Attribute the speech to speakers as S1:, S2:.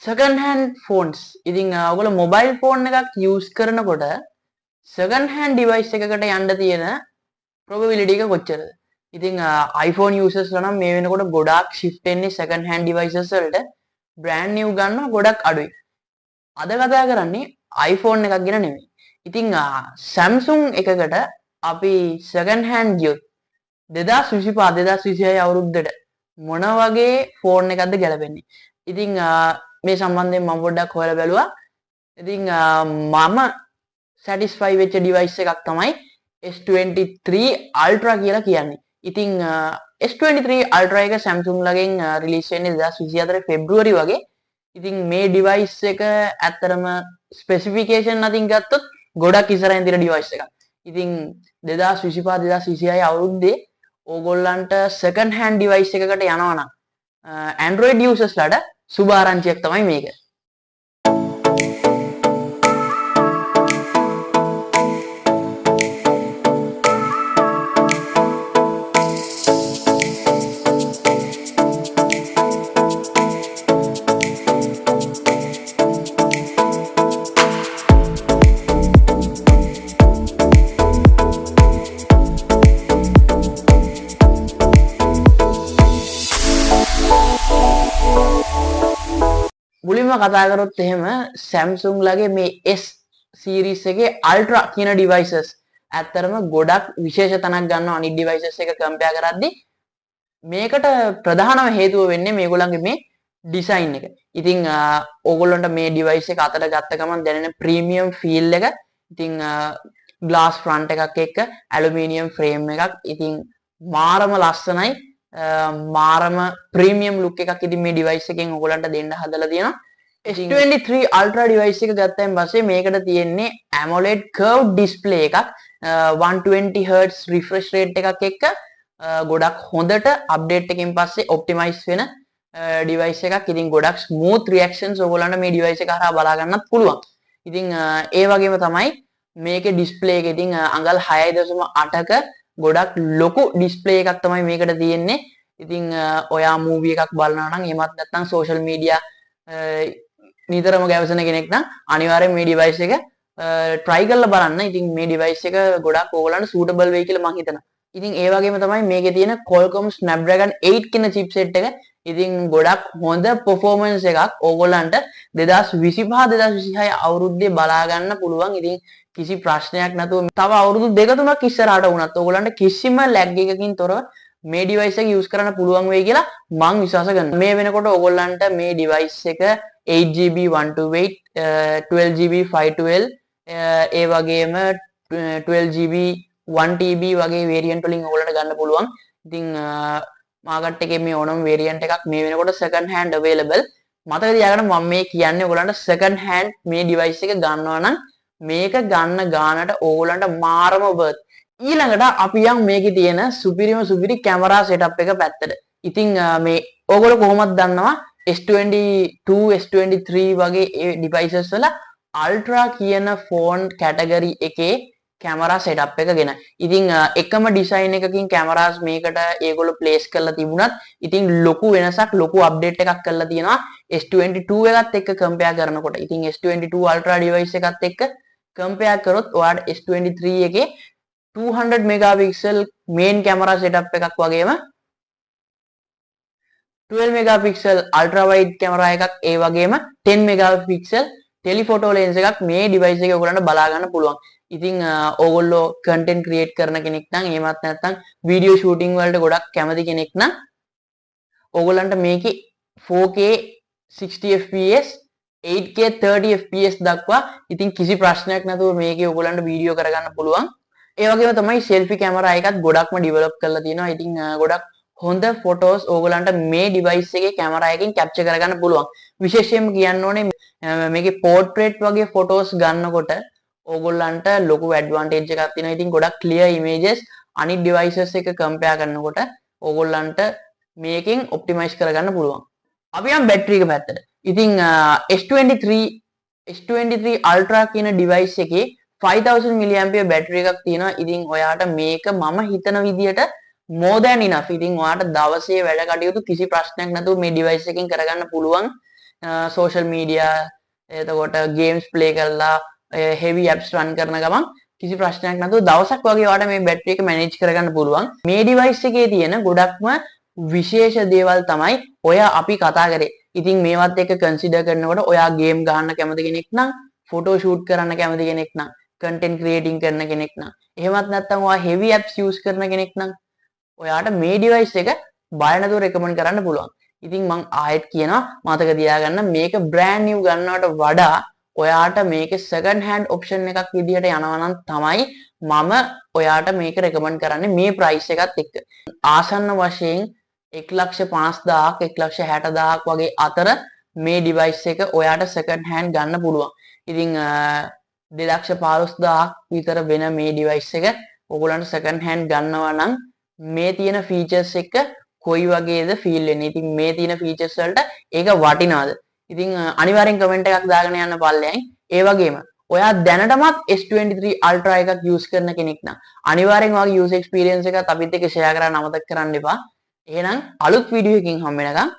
S1: second hand phones. ඉතින් ඔයගොල්ලෝ mobile phone එකක් use කරනකොට second hand device එකකට යන්න තියෙන probability එක කොච්චරද? ඉතින් iPhone users ලා නම් මේ වෙනකොට ගොඩාක් shift වෙන්නේ second hand devices වලට brand new ගන්න ගොඩක් අඩුයි. අද කතා කරන්නේ iPhone එකක් ගැන නෙමෙයි. ඉතින් Samsung එකකට අපි second hand ගියොත් 2025 2026 අවුරුද්දට මොන වගේ ෆෝන් එකක්ද ගැලපෙන්නේ? ඉතින් මේ සම්බන්ධයෙන් මම පොඩ්ඩක් හොයලා බැලුවා. ඉතින් මම satisfy වෙච්ච device එකක් තමයි S23 Ultra කියලා කියන්නේ. ඉතින් S23 Ultra එක Samsung ලගෙන් release වෙන්නේ 2024 February වගේ. ඉතින් මේ device එක ඇත්තටම specification අතින් ගත්තොත් ගොඩක් ඉස්සරහින් තියෙන device එකක්. ඉතින් 2025 2026 අවුරුද්දේ ඕගොල්ලන්ට second hand device එකකට යනවා නම් Android users ලාට සුබ ආරංචියක් තමයි මේක. මුලින්ම කතා කරොත් එහෙම Samsung ලගේ මේ S series එකේ Ultra කියන devices ඇත්තරම ගොඩක් විශේෂ තැනක් ගන්නවා අනිත් devices එක compare කරද්දී. මේකට ප්‍රධානම හේතුව වෙන්නේ මේගොල්ලන්ගේ මේ design එක. ඉතින් ඕගොල්ලන්ට මේ device එක අතට ගත්ත ගමන් දැනෙන premium feel එක. ඉතින් glass front එකක් එක්ක aluminium frame එකක්. ඉතින් මාරම ලස්සනයි. මාරම ප්‍රීමියම් ලුක් එකක් ඉතින් මේ device එකෙන් ඔයගොල්ලන්ට දෙන්න හදලා තියෙනවා. S23 Ultra device එක ගත්තයින් පස්සේ මේකට තියෙන්නේ AMOLED curved display එකක් 120 Hz refresh rate එකක් එක්ක ගොඩක් හොඳට අප්ඩේට් එකකින් පස්සේ ඔප්ටිමයිස් වෙන device එකක්. ඉතින් ගොඩක් smooth reactions ඔයගොල්ලන්ට මේ device එක හරහා බලා ගන්නත් පුළුවන්. ඉතින් ඒ වගේම තමයි මේකේ display එක ඉතින් අඟල් 6.8ක ගොඩක් ලොකු ඩිස්ප්ලේ එකක් තමයි මේකට තියෙන්නේ. ඉතින් ඔයා මූවි එකක් බලනවා නම් එහෙමත් නැත්නම් සෝෂල් මීඩියා නිතරම ගැවසෙන කෙනෙක් නම් අනිවාර්යෙන් මේ device එක try කරලා බලන්න. ඉතින් මේ device එක ගොඩක් ඕගොල්ලන්ට suitable වෙයි කියලා මම හිතනවා. ඉතින් ඒ වගේම තමයි මේකේ තියෙන Qualcomm Snapdragon 8 කියන chipset එක. ඉතින් ගොඩක් හොඳ performance එකක් ඕගොල්ලන්ට 2025 2026 අවුරුද්දේ බලා ගන්න පුළුවන්. ඉතින් කිසි ප්‍රශ්නයක් නැතුව තව අවුරුදු දෙක තුනක් ඉස්සරහට වුණත් ඕගොල්ලන්ට කිසිම lag එකකින් තොරව මේ device එක use කරන්න පුළුවන් වෙයි කියලා මම විශ්වාස කරනවා. මේ වෙනකොට ඕගොල්ලන්ට මේ device එක 8GB 128 12GB 512 ඒ වගේම 12GB 1TB වගේ variant වලින් ඕගොල්ලන්ට ගන්න පුළුවන්. ඉතින් මාකට් එකේ මේ ඕනම variant එකක් මේ වෙනකොට second hand available. මතක තියාගන්න මම මේ කියන්නේ ඕගොල්ලන්ට second hand මේ device එක ගන්නවා නම් මේක ගන්න ගානට ඕගොල්ලන්ට මාරම worth. ඊළඟට අපි යන් මේකේ තියෙන සුපිරි කැමරා setup එක පැත්තට. ඉතින් මේ ඕගොල්ලෝ කොහොමද දන්නවා S22 S23 වගේ devices වල Ultra කියන phone category එකේ කැමරා setup එක ගැන. ඉතින් එකම design එකකින් cameras මේකට ඒගොල්ලෝ place කරලා තිබුණත් ඉතින් ලොකු වෙනසක් ලොකු update එකක් කරලා තියෙනවා S22 එකත් එක්ක compare කරනකොට. ඉතින් S22 Ultra device එකත් එක්ක compare කරොත් ඔයාලට S23 එකේ 200 megapixel main camera setup එකක් වගේම 12 megapixel ultra wide camera එකක් ඒ වගේම 10 megapixel telephoto lens එකක් මේ device එකේ ඔයගොල්ලන්ට බලා ගන්න පුළුවන්. ඉතින් ඕගොල්ලෝ content create කරන කෙනෙක් නම් එහෙමත් නැත්නම් video shooting වලට ගොඩක් කැමති කෙනෙක් නම් ඕගොල්ලන්ට මේකේ 4K 60 fps 8K 30 fps දක්වා ඉතින් කිසි ප්‍රශ්නයක් නැතුව මේකේ ඔයගොල්ලන්ට වීඩියෝ කරගන්න පුළුවන්. ඒ වගේම තමයි selfie camera එකත් ගොඩක්ම develop කරලා තියෙනවා. ඉතින් ගොඩක් හොඳ photos ඕගොල්ලන්ට මේ device එකේ camera එකකින් capture කරගන්න පුළුවන්. විශේෂයෙන්ම කියන්න ඕනේ මේකේ portrait වගේ photos ගන්නකොට ඕගොල්ලන්ට ලොකු advantage එකක් තියෙනවා. ඉතින් ගොඩක් clear images අනිත් devices එක compare කරනකොට ඕගොල්ලන්ට මේකෙන් optimize කරගන්න පුළුවන්. අපි යම් battery එක පැත්තට. ඉතින් S23 Ultra කියන device එකේ 5000 mAh battery එකක් තියෙනවා. ඉතින් ඔයාට මේක මම හිතන විදියට more than enough. ඉතින් ඔයාට දවසේ වැඩ කටයුතු කිසි ප්‍රශ්නයක් නැතුව මේ device එකෙන් කරගන්න පුළුවන්. සෝෂල් මීඩියා එතකොට ගේම්ස් ප්ලේ කරලා හෙවි ඇප්ස් රන් කරන ගමන් කිසි ප්‍රශ්නයක් නැතුව දවසක් වගේ ඔයාලට මේ බැටරි එක මැනේජ් කරගන්න පුළුවන්. මේ ඩිවයිස් එකේ තියෙන ගොඩක්ම විශේෂ දේවල් තමයි ඔය අපි කතා කරේ. ඉතින් මේවත් එක්ක කන්සිඩර් කරනකොට ඔයා ගේම් ගහන්න කැමති කෙනෙක් නම්, ෆොටෝ ෂූට් කරන්න කැමති කෙනෙක් නම්, කන්ටෙන්ට් ක්‍රියේටිං කරන කෙනෙක් නම්, එහෙමත් නැත්නම් ඔයා හෙවි ඇප්ස් යූස් කරන කෙනෙක් නම් ඔයාට මේ ඩිවයිස් එක බය නැතුව රෙකමන්ඩ් කරන්න පුළුවන්. ඉතින් මං ආයෙත් කියනවා මතක තියාගන්න මේක බ්‍රෑන්ඩ් නිව් ගන්නවට වඩා ඔයාට මේකේ සෙකන්ඩ් හෑන්ඩ් ඔප්ෂන් එකක් විදිහට යනවා නම් තමයි මම ඔයාට මේක රෙකමන්ඩ් කරන්නේ මේ ප්‍රයිස් එකත් එක්ක. ආසන්න වශයෙන් 1,50,000ක් 1,60,000ක් වගේ අතර මේ ඩිවයිස් එක ඔයාට සෙකන්ඩ් හෑන්ඩ් ගන්න පුළුවන්. ඉතින් 2,15,000ක් විතර වෙන මේ ඩිවයිස් එක ඔයගොල්ලන්ට සෙකන්ඩ් හෑන්ඩ් ගන්නවා නම් මේ තියෙන ෆීචර්ස් එක කොයි වගේද ෆීල් වෙන්නේ? ඉතින් මේ තියෙන ෆීචර්ස් වලට ඒක වටිනවද? ඉතින් අනිවාර්යෙන් කමෙන්ට් එකක් දාගෙන යන්න පල්ලෙයන්. ඒ වගේම ඔයා දැනටමත් S23 Ultra එකක් යූස් කරන කෙනෙක් නම් අනිවාර්යෙන් ඔයාගේ යූස් එක්ස්පීරියන්ස් එකත් අපිත් එක්ක ෂෙයා කරන්න අමතක කරන්න එපා. එහෙනම් අලුත් වීඩියෝ එකකින් හම්බ වෙනකම්